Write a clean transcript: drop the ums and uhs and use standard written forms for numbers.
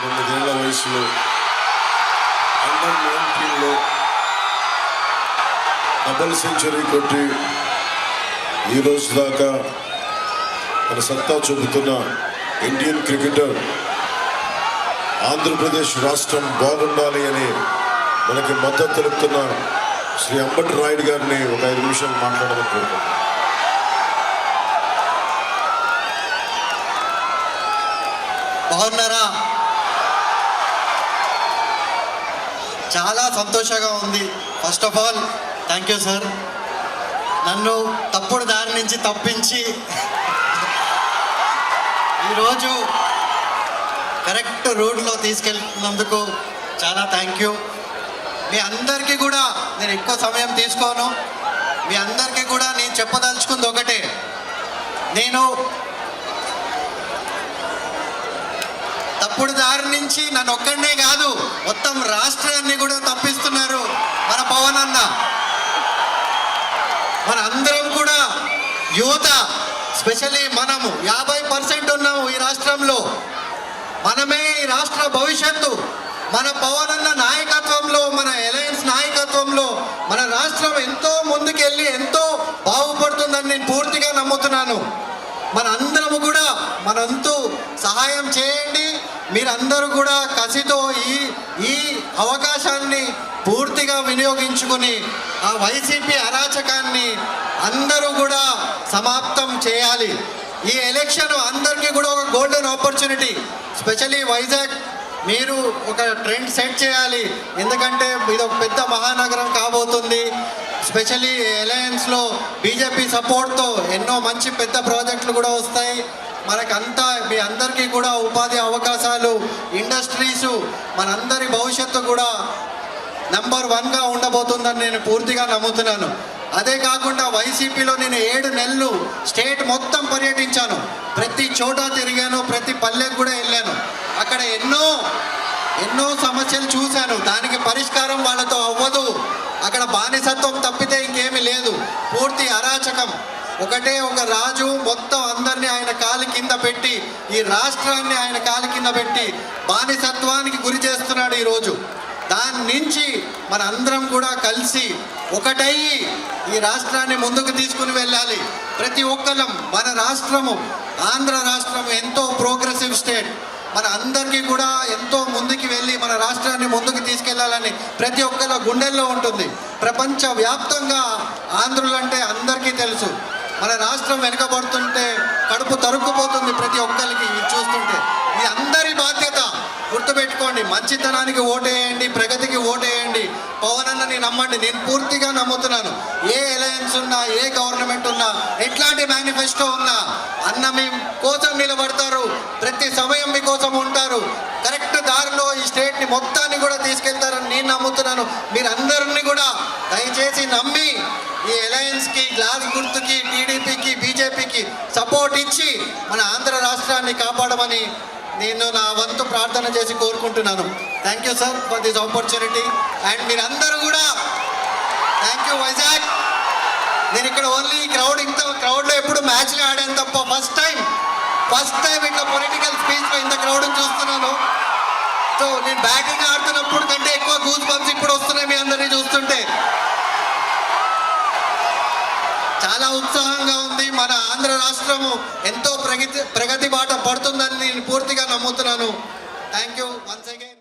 9 ఏళ్ల వయసులో under 19లో double century కొట్టి ఈ రోజు దాకా మన సత్తా చూపుతున్న ఇండియన్ క్రికెటర్, ఆంధ్రప్రదేశ్ రాష్ట్రం బాగుండాలి అని మనకి మద్దతు తెలుపుతున్న శ్రీ అంబటి రాయుడు గారిని ఒక 5 నిమిషాలు మాట్లాడమని కోరుకుంటున్నాను. బాగున్నారా? చాలా సంతోషంగా ఉంది. First of all thank you sir, నన్ను తప్పుడు దారి నుంచి తప్పించి ఈరోజు కరెక్ట్ రోడ్లో తీసుకెళ్తున్నందుకు చాలా థ్యాంక్ యూ. మీ అందరికీ కూడా నేను ఎక్కువ సమయం తీసుకోను. మీ అందరికీ కూడా నేను చెప్పదలుచుకుంది ఒకటే, నేను తప్పుడు దారి నుంచి నన్ను ఒక్కడనే కాదు మొత్తం రాష్ట్రాన్ని కూడా తప్పిస్తున్నారు మన పవన్ అన్న. మన అందరం కూడా యువత, స్పెషల్లీ మనము 50% ఉన్నాము ఈ రాష్ట్రంలో. మనమే ఈ రాష్ట్ర భవిష్యత్తు. మన పవన్ అన్న నాయకత్వంలో, మన అలయన్స్ నాయకత్వంలో మన రాష్ట్రం ఎంతో ముందుకెళ్ళి ఎంతో బాగుపడుతుందని నేను పూర్తిగా నమ్ముతున్నాను. మన అందరము కూడా మనంతు సహాయం చేయండి. మీరందరూ కూడా కసితో ఈ అవకాశాన్ని పూర్తిగా వినియోగించుకుని ఆ వైసీపీ అరాచకాన్ని అందరూ కూడా సమాప్తం చేయాలి. ఈ ఎలక్షన్ అందరికీ కూడా ఒక గోల్డెన్ ఆపర్చునిటీ. స్పెషల్లీ వైజాగ్ మీరు ఒక ట్రెండ్ సెట్ చేయాలి. ఎందుకంటే ఇది ఒక పెద్ద మహానగరం కాబోతుంది. స్పెషల్లీ అలయన్స్లో బీజేపీ సపోర్ట్తో ఎన్నో మంచి పెద్ద ప్రాజెక్టులు కూడా వస్తాయి. మనకంతా మీ అందరికీ కూడా ఉపాధి అవకాశాలు, ఇండస్ట్రీసు, మనందరి భవిష్యత్తు కూడా నెంబర్ 1గా ఉండబోతుందని నేను పూర్తిగా నమ్ముతున్నాను. అదే కాకుండా వైసీపీలో నేను 7 నెలలు స్టేట్ మొత్తం పర్యటించాను. ప్రతి చోట తిరిగాను, ప్రతి పల్లెకు కూడా వెళ్ళాను. అక్కడ ఎన్నో సమస్యలు చూశాను. దానికి పరిష్కారం వాళ్ళతో అవ్వదు. అక్కడ బానిసత్వం తప్పితే ఇంకేమీ లేదు. పూర్తి అరాచకం. ఒకటే ఒక రాజు మొత్తం అందరినీ ఆయన కాలి కింద పెట్టి, ఈ రాష్ట్రాన్ని ఆయన కాలి కింద పెట్టి బానిసత్వానికి గురి చేస్తున్నాడు ఈరోజు. దాని నుంచి మన అందరం కూడా కలిసి ఒకటయ్యి ఈ రాష్ట్రాన్ని ముందుకు తీసుకుని వెళ్ళాలి. ప్రతి ఒక్కరం మన రాష్ట్రము, ఆంధ్ర రాష్ట్రం ఎంతో ప్రోగ్రెసివ్ స్టేట్. మన అందరికీ కూడా ఎంతో ముందుకు వెళ్ళి మన రాష్ట్రాన్ని ముందుకు తీసుకెళ్లాలని ప్రతి ఒక్కరి గుండెల్లో ఉంటుంది. ప్రపంచ వ్యాప్తంగా ఆంధ్రులంటే అందరికీ తెలుసు. మన రాష్ట్రం వెనుకబడుతుంటే కడుపు తరుక్కుపోతుంది ప్రతి ఒక్కరికి చూస్తుంటే. ఇది అందరి బాధ్యత. గుర్తుపెట్టుకోండి, మంచితనానికి ఓటేయండి, ప్రగతికి ఓటేయండి. పవన్ అన్నని నమ్మండి. నేను పూర్తిగా నమ్ముతున్నాను. ఏ అలయన్స్ ఉన్నా, ఏ గవర్నమెంట్ ఉన్నా, ఎట్లాంటి మేనిఫెస్టో ఉన్నా అన్న మీ కోసం నిలబడతారు. ప్రతి సమయం మీకోసం ఉంటారు. కరెక్ట్ దారిలో ఈ స్టేట్ని మొత్తాన్ని కూడా తీసుకెళ్తారని నేను నమ్ముతున్నాను. మీరందరినీ కూడా దయచేసి నమ్మి ఈ అలయన్స్కి, గ్లాస్ గుర్తుకి, టీడీపీకి, బీజేపీకి సపోర్ట్ ఇచ్చి మన ఆంధ్ర రాష్ట్రాన్ని కాపాడమని నేను నా వంతు ప్రార్థన చేసి కోరుకుంటున్నాను. Thank you sir for this opportunity. And మీరందరూ కూడా థ్యాంక్ యూ వైజాగ్. నేను ఇక్కడ ఓన్లీ క్రౌడ్లో ఎప్పుడు మ్యాచ్లు ఆడాను తప్ప ఫస్ట్ టైం ఇట్లా పొలిటికల్ స్పీచ్లో ఇంత క్రౌడ్ని చూస్తున్నాను. సో నేను బ్యాటింగ్ ఆడుతున్నప్పుడు కంటే ఎక్కువ గూస్ బంప్స్ ఇప్పుడు వస్తున్నాయి మీ అందరినీ చూస్తుంటే. చాలా ఉత్సాహంగా ఉంది. మన ఆంధ్ర రాష్ట్రము ఎంతో ప్రగతి బాట పడుతుందని నేను పూర్తిగా నమ్ముతున్నాను. Thank you once again.